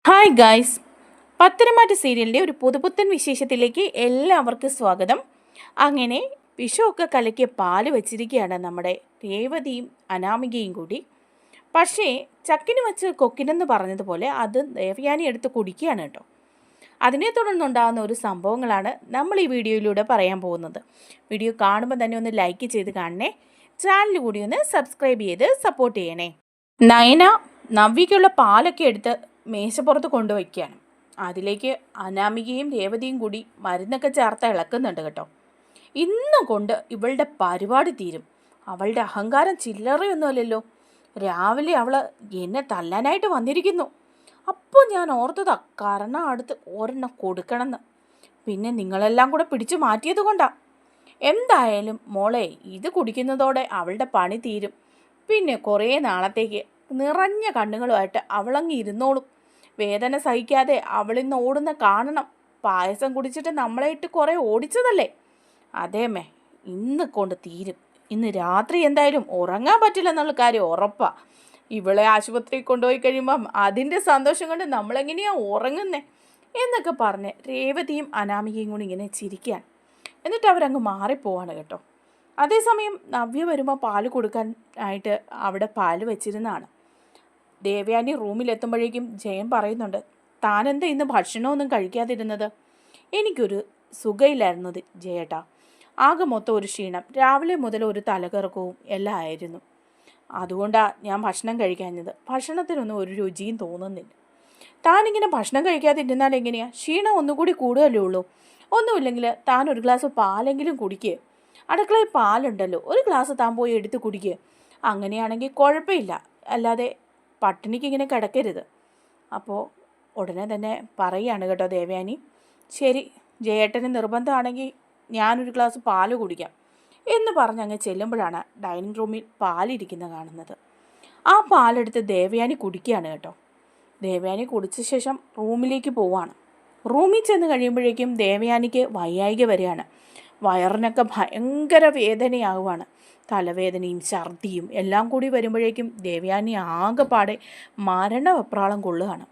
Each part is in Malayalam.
ഹായ് ഗായ്സ്, പത്തരമാറ്റ് സീരിയലിൻ്റെ ഒരു പുതുപുത്തൻ വിശേഷത്തിലേക്ക് എല്ലാവർക്കും സ്വാഗതം. അങ്ങനെ വിഷമൊക്കെ കലക്കിയ പാല് വെച്ചിരിക്കുകയാണ് നമ്മുടെ രേവതിയും അനാമികയും കൂടി. പക്ഷേ ചക്കിന് വെച്ച് കൊക്കിനെന്ന് പറഞ്ഞതുപോലെ അത് ദേവയാനി എടുത്ത് കുടിക്കുകയാണ് കേട്ടോ. അതിനെ തുടർന്നുണ്ടാകുന്ന ഒരു സംഭവങ്ങളാണ് നമ്മൾ ഈ വീഡിയോയിലൂടെ പറയാൻ പോകുന്നത്. വീഡിയോ കാണുമ്പോൾ തന്നെ ഒന്ന് ലൈക്ക് ചെയ്ത് കാണണേ, ചാനൽ കൂടി ഒന്ന് സബ്സ്ക്രൈബ് ചെയ്ത് സപ്പോർട്ട് ചെയ്യണേ. നയന നവ്യയ്ക്കുള്ള പാലൊക്കെ എടുത്ത് മേശപ്പുറത്ത് കൊണ്ടുവയ്ക്കുകയാണ്. അതിലേക്ക് അനാമികയും രേവതിയും കൂടി മരുന്നൊക്കെ ചേർത്ത് ഇളക്കുന്നുണ്ട് കേട്ടോ. ഇന്നും കൊണ്ട് ഇവളുടെ പരിപാടി തീരും. അവളുടെ അഹങ്കാരം ചില്ലറയൊന്നുമല്ലല്ലോ. രാവിലെ അവൾ എന്നെ തല്ലാനായിട്ട് വന്നിരിക്കുന്നു. അപ്പോൾ ഞാൻ ഓർത്തതാ കാരണം അടുത്ത് ഒരെണ്ണം കൊടുക്കണമെന്ന്. പിന്നെ നിങ്ങളെല്ലാം കൂടെ പിടിച്ചു മാറ്റിയത് കൊണ്ടാ. എന്തായാലും മോളെ, ഇത് കുടിക്കുന്നതോടെ അവളുടെ പണി തീരും. പിന്നെ കുറേ നാളത്തേക്ക് നിറഞ്ഞ കണ്ണുകളുമായിട്ട് അവളങ്ങ് ഇരുന്നോളും. വേദന സഹിക്കാതെ അവളിന്ന് ഓടുന്ന കാണണം. പായസം കുടിച്ചിട്ട് നമ്മളെ ഇട്ട് കുറേ ഓടിച്ചതല്ലേ. അതേമേ, ഇന്ന് കൊണ്ട് തീരും. ഇന്ന് രാത്രി എന്തായാലും ഉറങ്ങാൻ പറ്റില്ലെന്നുള്ള കാര്യം ഉറപ്പാ. ഇവളെ ആശുപത്രിയിൽ കൊണ്ടുപോയി കഴിയുമ്പം അതിൻ്റെ സന്തോഷം കൊണ്ട് നമ്മളെങ്ങനെയാ ഉറങ്ങുന്നേ എന്നൊക്കെ പറഞ്ഞ് രേവതിയും അനാമികയും കൂടി ഇങ്ങനെ ചിരിക്കാൻ. എന്നിട്ട് അവരങ്ങ് മാറിപ്പോവാണ് കേട്ടോ. അതേസമയം നവ്യ വരുമ്പോൾ പാല് കൊടുക്കാൻ ആയിട്ട് അവിടെ പാല് വെച്ചിരുന്നതാണ്. ദേവയാനി റൂമിലെത്തുമ്പോഴേക്കും ജയൻ പറയുന്നുണ്ട്, താനെന്താ ഇന്ന് ഭക്ഷണമൊന്നും കഴിക്കാതിരുന്നത്? എനിക്കൊരു സുഖയില്ലായിരുന്നു ജയേട്ടാ. ആകെ മൊത്തം ഒരു ക്ഷീണം, രാവിലെ മുതൽ ഒരു തലകറക്കവും എല്ലാം ആയിരുന്നു. അതുകൊണ്ടാണ് ഞാൻ ഭക്ഷണം കഴിക്കാഞ്ഞത്. ഭക്ഷണത്തിനൊന്നും ഒരു രുചിയും തോന്നുന്നില്ല. താനിങ്ങനെ ഭക്ഷണം കഴിക്കാതിരുന്നാൽ എങ്ങനെയാണ്? ക്ഷീണം ഒന്നുകൂടി കൂടുതലേ ഉള്ളൂ. ഒന്നുമില്ലെങ്കിൽ താൻ ഒരു ഗ്ലാസ് പാലെങ്കിലും കുടിക്കുക. അടുക്കളയിൽ പാലുണ്ടല്ലോ, ഒരു ഗ്ലാസ് താൻ പോയി എടുത്ത് കുടിക്കുക. അങ്ങനെയാണെങ്കിൽ കുഴപ്പമില്ല, അല്ലാതെ പട്ടിണിക്ക് ഇങ്ങനെ കിടക്കരുത്. അപ്പോൾ ഉടനെ തന്നെ പറയുകയാണ് കേട്ടോ ദേവയാനി. ശരി, ജയേട്ടന് നിർബന്ധമാണെങ്കിൽ ഞാനൊരു ഗ്ലാസ് പാല് കുടിക്കാം എന്ന് പറഞ്ഞ് അങ്ങ് ചെല്ലുമ്പോഴാണ് ഡൈനിങ് റൂമിൽ പാലിരിക്കുന്നത് കാണുന്നത്. ആ പാലെടുത്ത് ദേവയാനി കുടിക്കുകയാണ് കേട്ടോ. ദേവയാനി കുടിച്ച ശേഷം റൂമിലേക്ക് പോവാണ്. റൂമിൽ ചെന്ന് കഴിയുമ്പോഴേക്കും ദേവയാനിക്ക് വയ്യായിക വരികയാണ്. വയറിനൊക്കെ ഭയങ്കര വേദനയാകുവാണ്. തലവേദനയും ഛർദിയും എല്ലാം കൂടി വരുമ്പോഴേക്കും ദേവയാനി ആകെപ്പാടെ മരണവെപ്രാളം കൊള്ളുകയാണ്.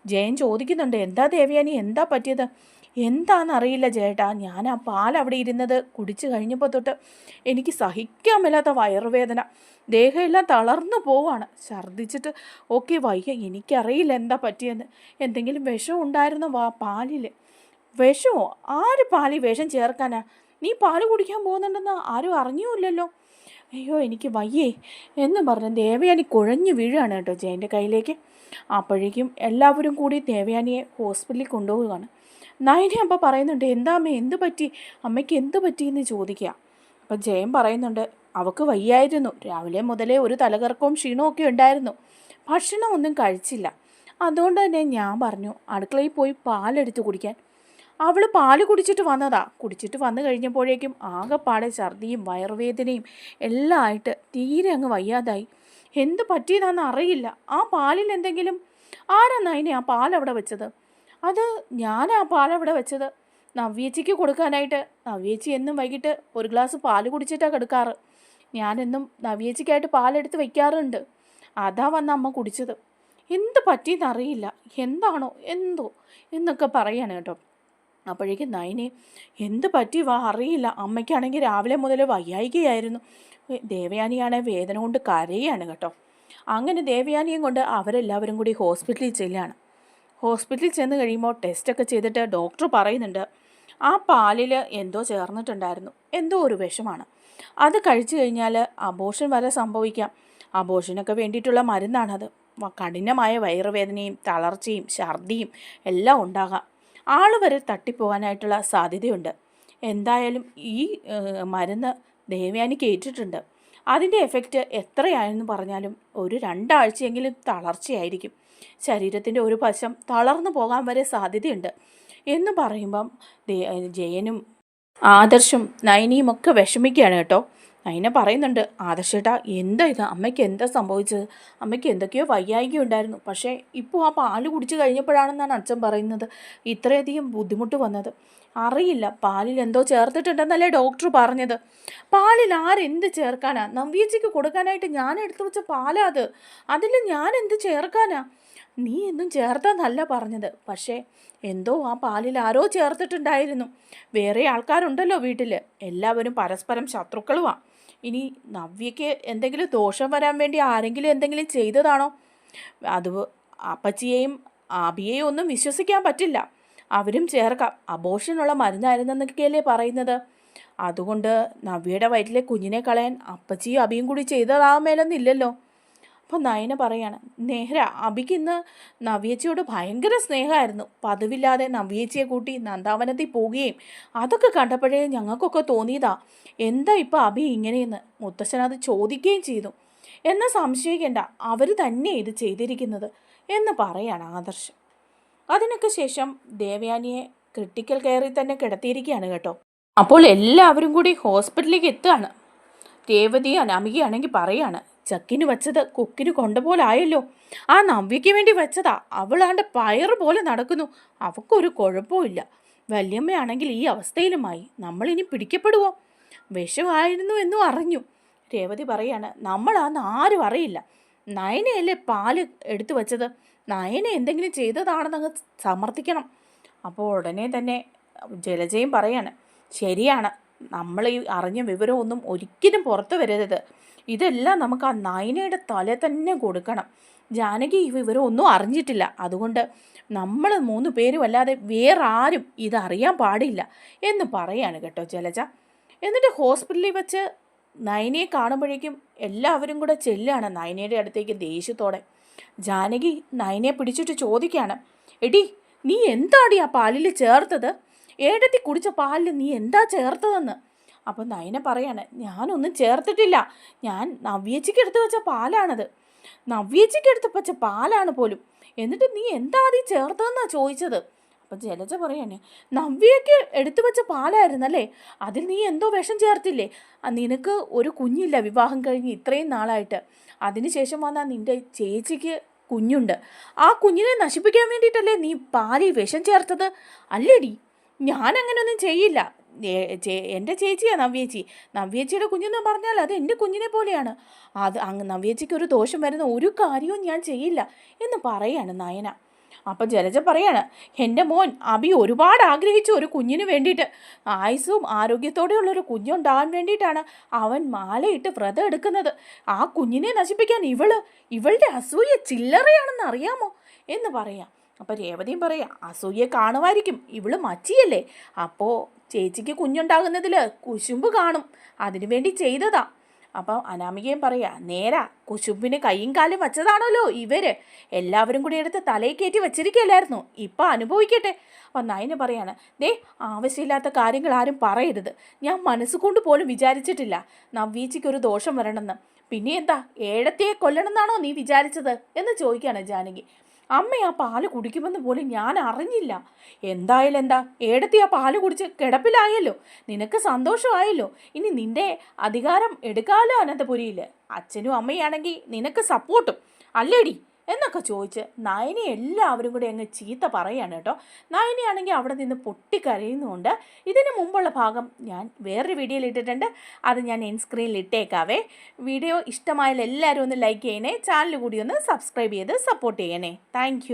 ജയൻ ചോദിക്കുന്നുണ്ട്, എന്താ ദേവയാനി, എന്താ പറ്റിയത്? എന്താണെന്നറിയില്ല ചേട്ടാ, ഞാൻ ആ പാൽ അവിടെ ഇരുന്നത് കുടിച്ചു കഴിഞ്ഞപ്പോൾ തൊട്ട് എനിക്ക് സഹിക്കാൻ മേലാത്ത വയറുവേദന, ദേഹമെല്ലാം തളർന്നു പോവാണ്. ഛർദിച്ചിട്ട് ഓക്കെ വയ്യ. എനിക്കറിയില്ല എന്താ പറ്റിയെന്ന്. എന്തെങ്കിലും വിഷം ഉണ്ടായിരുന്നോ പാലിൽ? വിഷമോ? ആര് പാലിൽ വിഷം ചേർക്കാനാ? നീ പാല് കുടിക്കാൻ പോകുന്നുണ്ടെന്ന് ആരും അറിഞ്ഞുമില്ലല്ലോ. അയ്യോ എനിക്ക് വയ്യേ എന്ന് പറഞ്ഞ് ദേവയാനി കുഴഞ്ഞു വീഴുകയാണ് കേട്ടോ ജയൻ്റെ കയ്യിലേക്ക്. അപ്പോഴേക്കും എല്ലാവരും കൂടി ദേവയാനിയെ ഹോസ്പിറ്റലിൽ കൊണ്ടുപോവുകയാണ്. നയനെ അപ്പോൾ പറയുന്നുണ്ട്, എന്താ അമ്മ, എന്ത് പറ്റി, അമ്മയ്ക്ക് എന്ത് പറ്റിയെന്ന് ചോദിക്കുക. അപ്പം ജയൻ പറയുന്നുണ്ട്, അവൾക്ക് വയ്യായിരുന്നു. രാവിലെ മുതലേ ഒരു തലകറക്കവും ക്ഷീണവും ഒക്കെ ഉണ്ടായിരുന്നു. ഭക്ഷണം ഒന്നും കഴിച്ചില്ല. അതുകൊണ്ട് തന്നെ ഞാൻ പറഞ്ഞു അടുക്കളയിൽ പോയി പാലെടുത്ത് കുടിക്കാൻ. അവൾ പാല് കുടിച്ചിട്ട് വന്നതാ. കുടിച്ചിട്ട് വന്നു കഴിഞ്ഞപ്പോഴേക്കും ആകെപ്പാടെ ഛർദിയും വയറുവേദനയും എല്ലാം ആയിട്ട് തീരെ അങ്ങ് വയ്യാതായി. എന്ത് പറ്റിയതാണെന്ന് അറിയില്ല. ആ പാലിൽ എന്തെങ്കിലും, ആരാ അതിനെ ആ പാലവിടെ വെച്ചത്? അത് ഞാനാ പാലവിടെ വെച്ചത് നവ്യേച്ചിക്ക് കൊടുക്കാനായിട്ട്. നവ്യേച്ചി എന്നും വൈകിട്ട് ഒരു ഗ്ലാസ് പാല് കുടിച്ചിട്ടാണ് കിടക്കാറ്. ഞാനെന്നും നവ്യേച്ചിക്കായിട്ട് പാലെടുത്ത് വയ്ക്കാറുണ്ട്. അതാ വന്ന അമ്മ കുടിച്ചത്. എന്ത് പറ്റിയെന്നറിയില്ല, എന്താണോ എന്തോ എന്നൊക്കെ പറയാണ് കേട്ടോ. അപ്പോഴേക്കും നയനെ, എന്ത് പറ്റി അറിയില്ല, അമ്മയ്ക്കാണെങ്കിൽ രാവിലെ മുതൽ വയ്യായികയായിരുന്നു. ദേവയാനിയാണെ വേദന കൊണ്ട് കരയാണ് കേട്ടോ. അങ്ങനെ ദേവയാനിയും കൊണ്ട് അവരെല്ലാവരും കൂടി ഹോസ്പിറ്റലിൽ ചെല്ലാണ്. ഹോസ്പിറ്റലിൽ ചെന്ന് കഴിയുമ്പോൾ ടെസ്റ്റൊക്കെ ചെയ്തിട്ട് ഡോക്ടർ പറയുന്നുണ്ട്, ആ പാലിൽ എന്തോ ചേർന്നിട്ടുണ്ടായിരുന്നു, എന്തോ ഒരു വിഷമാണ്. അത് കഴിച്ചു കഴിഞ്ഞാൽ അബോർഷൻ വരെ സംഭവിക്കാം. അബോർഷനൊക്കെ വേണ്ടിയിട്ടുള്ള മരുന്നാണത്. കഠിനമായ വയറുവേദനയും തളർച്ചയും ഛർദിയും എല്ലാം ഉണ്ടാകാം. ആൾ വരെ തട്ടിപ്പോകാനായിട്ടുള്ള സാധ്യതയുണ്ട്. എന്തായാലും ഈ മരുന്ന് ദേവയാനിക്ക് ഏറ്റിട്ടുണ്ട്. അതിൻ്റെ എഫക്റ്റ് എത്രയായെന്ന് പറഞ്ഞാലും ഒരു 2 ആഴ്ചയെങ്കിലും തളർച്ചയായിരിക്കും. ശരീരത്തിൻ്റെ ഒരു വശം തളർന്നു പോകാൻ വരെ സാധ്യതയുണ്ട് എന്ന് പറയുമ്പം ജയനും ആദർശും നയനിയും ഒക്കെ വിഷമിക്കുകയാണ് കേട്ടോ. നയന പറയുന്നുണ്ട്, ആദർശേട്ടാ എന്താ ഇത്, അമ്മയ്ക്ക് എന്താ സംഭവിച്ചത്? അമ്മയ്ക്ക് എന്തൊക്കെയോ വയ്യായിക ഉണ്ടായിരുന്നു. പക്ഷേ ഇപ്പോൾ ആ പാല് കുടിച്ചു കഴിഞ്ഞപ്പോഴാണെന്നാണ് അച്ഛൻ പറയുന്നത് ഇത്രയധികം ബുദ്ധിമുട്ട് വന്നത്. അറിയില്ല, പാലിൽ എന്തോ ചേർത്തിട്ടുണ്ടെന്നല്ലേ ഡോക്ടർ പറഞ്ഞത്. പാലിൽ ആരെന്ത് ചേർക്കാനാ? നവ്യേച്ചിക്ക് കൊടുക്കാനായിട്ട് ഞാൻ എടുത്തു വെച്ച പാലാ അത്. അതിൽ ഞാൻ എന്ത് ചേർക്കാനാ? നീ എന്നും ചേർത്തെന്നല്ല പറഞ്ഞത്, പക്ഷേ എന്തോ ആ പാലിൽ ആരോ ചേർത്തിട്ടുണ്ടായിരുന്നു. വേറെ ആൾക്കാരുണ്ടല്ലോ വീട്ടിൽ, എല്ലാവരും പരസ്പരം ശത്രുക്കളുമാണ്. ഇനി നവ്യയ്ക്ക് എന്തെങ്കിലും ദോഷം വരാൻ വേണ്ടി ആരെങ്കിലും എന്തെങ്കിലും ചെയ്തതാണോ? അത് അപ്പച്ചിയെയും ആബിയെയും ഒന്നും വിശ്വസിക്കാൻ പറ്റില്ല. അവരും ചേർക്കാം. അബോഷനുള്ള മരുന്നായിരുന്നെന്നൊക്കെയല്ലേ പറയുന്നത്. അതുകൊണ്ട് നവ്യയുടെ വയറ്റിലെ കുഞ്ഞിനെ കളയാൻ അപ്പച്ചിയും അബിയും കൂടി ചെയ്തതാമേലെന്നില്ലല്ലോ. അപ്പം നയന പറയാണ്, നേര അബിക്ക് ഇന്ന് നവ്യേച്ചിയോട് ഭയങ്കര സ്നേഹമായിരുന്നു. പതിവില്ലാതെ നവ്യേച്ചിയെ കൂട്ടി നന്ദാവനത്തിൽ പോവുകയും അതൊക്കെ കണ്ടപ്പോഴേ ഞങ്ങൾക്കൊക്കെ തോന്നിയതാ, എന്താ ഇപ്പം അബി ഇങ്ങനെയെന്ന്. മുത്തശ്ശൻ അത് ചോദിക്കുകയും ചെയ്തു. എന്നെ സംശയിക്കേണ്ട, അവർ തന്നെ ഇത് ചെയ്തിരിക്കുന്നത് എന്ന് പറയാണ് ആദർശ്. അതിനൊക്കെ ശേഷം ദേവയാനിയെ ക്രിട്ടിക്കൽ കെയറിൽ തന്നെ കിടത്തിയിരിക്കുകയാണ് കേട്ടോ. അപ്പോൾ എല്ലാവരും കൂടി ഹോസ്പിറ്റലിലേക്ക് എത്തുകയാണ്. രേവതി അനാമികയാണെങ്കിൽ പറയാണ്, ചക്കിന് വെച്ചത് കുക്കിന് കൊണ്ടുപോലായല്ലോ. ആ നവ്യയ്ക്ക് വേണ്ടി വെച്ചതാ, അവളാണ്ട് പയറ് പോലെ നടക്കുന്നു. അവൾക്കൊരു കുഴപ്പമില്ല. വല്യമ്മയാണെങ്കിൽ ഈ അവസ്ഥയിലുമായി. നമ്മളിനി പിടിക്കപ്പെടുവോ? വിഷമായിരുന്നു എന്നും അറിഞ്ഞു. രേവതി പറയാണ്, നമ്മളാന്ന് ആരും അറിയില്ല. നയനയല്ലേ പാല് എടുത്തു വെച്ചത്. നയന എന്തെങ്കിലും ചെയ്തതാണെന്നങ്ങ് സമർത്ഥിക്കണം. അപ്പോൾ ഉടനെ തന്നെ ജലജയും പറയാണ്, ശരിയാണ്, നമ്മൾ ഈ അറിഞ്ഞ വിവരമൊന്നും ഒരിക്കലും പുറത്തു വരരുത്. ഇതെല്ലാം നമുക്ക് ആ നയനയുടെ തല തന്നെ കൊടുക്കണം. ജാനകി ഈ വിവരം ഒന്നും അറിഞ്ഞിട്ടില്ല. അതുകൊണ്ട് നമ്മൾ 3 പേരും അല്ലാതെ വേറെ ആരും ഇതറിയാൻ പാടില്ല എന്ന് പറയാണ് കേട്ടോ ജലജ. എന്നിട്ട് ഹോസ്പിറ്റലിൽ വെച്ച് നയനയെ കാണുമ്പോഴേക്കും എല്ലാവരും കൂടെ ചെല്ലാണ് നയനയുടെ അടുത്തേക്ക് ദേഷ്യത്തോടെ. ജാനകി നയനയെ പിടിച്ചിട്ട് ചോദിക്കുകയാണ്, എടി നീ എന്താടി ആ പാലിൽ ചേർത്തത്? ഏടത്തി കുടിച്ച പാലിൽ നീ എന്താ ചേർത്തതെന്ന്. അപ്പം നയന പറയാണ്, ഞാനൊന്നും ചേർത്തിട്ടില്ല, ഞാൻ നവ്യേച്ചിക്ക് എടുത്ത് വെച്ച പാലാണത്. നവ്യേച്ചിക്ക് എടുത്ത് വെച്ച പാലാണ് പോലും. എന്നിട്ട് നീ എന്താ ആദ്യം ചേർത്തതെന്നാണ് ചോദിച്ചത്. അപ്പം ജലജ പറയാണ്, നവ്യയ്ക്ക് എടുത്തു വെച്ച പാലായിരുന്നല്ലേ, അതിൽ നീ എന്തോ വിഷം ചേർത്തില്ലേ? നിനക്ക് ഒരു കുഞ്ഞില്ല വിവാഹം കഴിഞ്ഞ് ഇത്രയും നാളായിട്ട്. അതിനുശേഷം വന്നാൽ നിൻ്റെ ചേച്ചിക്ക് കുഞ്ഞുണ്ട്. ആ കുഞ്ഞിനെ നശിപ്പിക്കാൻ വേണ്ടിയിട്ടല്ലേ നീ പാലിൽ വിഷം ചേർത്തത് അല്ലേടി? ഞാൻ അങ്ങനെയൊന്നും ചെയ്യില്ല. എൻ്റെ ചേച്ചിയാണ് നവ്യേച്ചി. നവ്യേച്ചിയുടെ കുഞ്ഞെന്ന് പറഞ്ഞാൽ അത് എൻ്റെ കുഞ്ഞിനെ പോലെയാണ്. അത് നവ്യേച്ചിക്ക് ഒരു ദോഷം വരുന്ന ഒരു കാര്യവും ഞാൻ ചെയ്യില്ല എന്ന് പറയാണ് നയന. അപ്പം ജലജ പറയാണ്, എൻ്റെ മോൻ അബി ഒരുപാട് ആഗ്രഹിച്ചു ഒരു കുഞ്ഞിന് വേണ്ടിയിട്ട്. ആയുസ്സും ആരോഗ്യത്തോടെയുള്ളൊരു കുഞ്ഞുണ്ടാകാൻ വേണ്ടിയിട്ടാണ് അവൻ മാലയിട്ട് വ്രതം എടുക്കുന്നത്. ആ കുഞ്ഞിനെ നശിപ്പിക്കാൻ ഇവളുടെ അസൂയ ചില്ലറയാണെന്ന് അറിയാമോ എന്ന് പറയാം. അപ്പോൾ രേവതിയും പറയാം, അസൂയെ കാണുമായിരിക്കും, ഇവള് മച്ചിയല്ലേ, അപ്പോൾ ചേച്ചിക്ക് കുഞ്ഞുണ്ടാകുന്നതിൽ കുശുമ്പ് കാണും, അതിനു വേണ്ടി ചെയ്തതാ. അപ്പം അനാമികയും പറയാ, നേരാ, കുശുമ്പിന് കൈയും കാലും വച്ചതാണല്ലോ ഇവര്. എല്ലാവരും കൂടി എടുത്ത് തലയിൽ കയറ്റി വെച്ചിരിക്കുകയല്ലായിരുന്നു, ഇപ്പം അനുഭവിക്കട്ടെ. അപ്പം നയന പറയാണ്, ദേ ആവശ്യമില്ലാത്ത കാര്യങ്ങൾ ആരും പറയരുത്. ഞാൻ മനസ്സുകൊണ്ട് പോലും വിചാരിച്ചിട്ടില്ല നവ്യേച്ചിക്കൊരു ദോഷം വരണമെന്ന്. പിന്നെ എന്താ, ഏഴത്തിയെ കൊല്ലണമെന്നാണോ നീ വിചാരിച്ചത് എന്ന് ചോദിക്കുകയാണ് ജാനകി. അമ്മ ആ പാല് കുടിക്കുമെന്ന് പോലും ഞാൻ അറിഞ്ഞില്ല. എന്തായാലും എന്താ, ഏടത്തി ആ പാല് കുടിച്ച് കിടപ്പിലായല്ലോ, നിനക്ക് സന്തോഷമായല്ലോ. ഇനി നിന്റെ അധികാരം എടുക്കാമല്ലോ അനന്തപുരിയിൽ. അച്ഛനും അമ്മയാണെങ്കിൽ നിനക്ക് സപ്പോർട്ടും അല്ലേടി എന്നൊക്കെ ചോദിച്ച് നയനെ എല്ലാവരും കൂടി അങ്ങ് ചീത്ത പറയാണ് കേട്ടോ. നയനയാണെങ്കിൽ അവിടെ നിന്ന് പൊട്ടിക്കരയുന്നുണ്ട്. ഇതിന് മുമ്പുള്ള ഭാഗം ഞാൻ വേറൊരു വീഡിയോയിൽ ഇട്ടിട്ടുണ്ട്, അത് ഞാൻ എൻ സ്ക്രീനിൽ ഇട്ടേക്കാവേ. വീഡിയോ ഇഷ്ടമായാൽ എല്ലാവരും ഒന്ന് ലൈക്ക് ചെയ്യണേ, ചാനൽ കൂടി ഒന്ന് സബ്സ്ക്രൈബ് ചെയ്ത് സപ്പോർട്ട് ചെയ്യണേ. താങ്ക്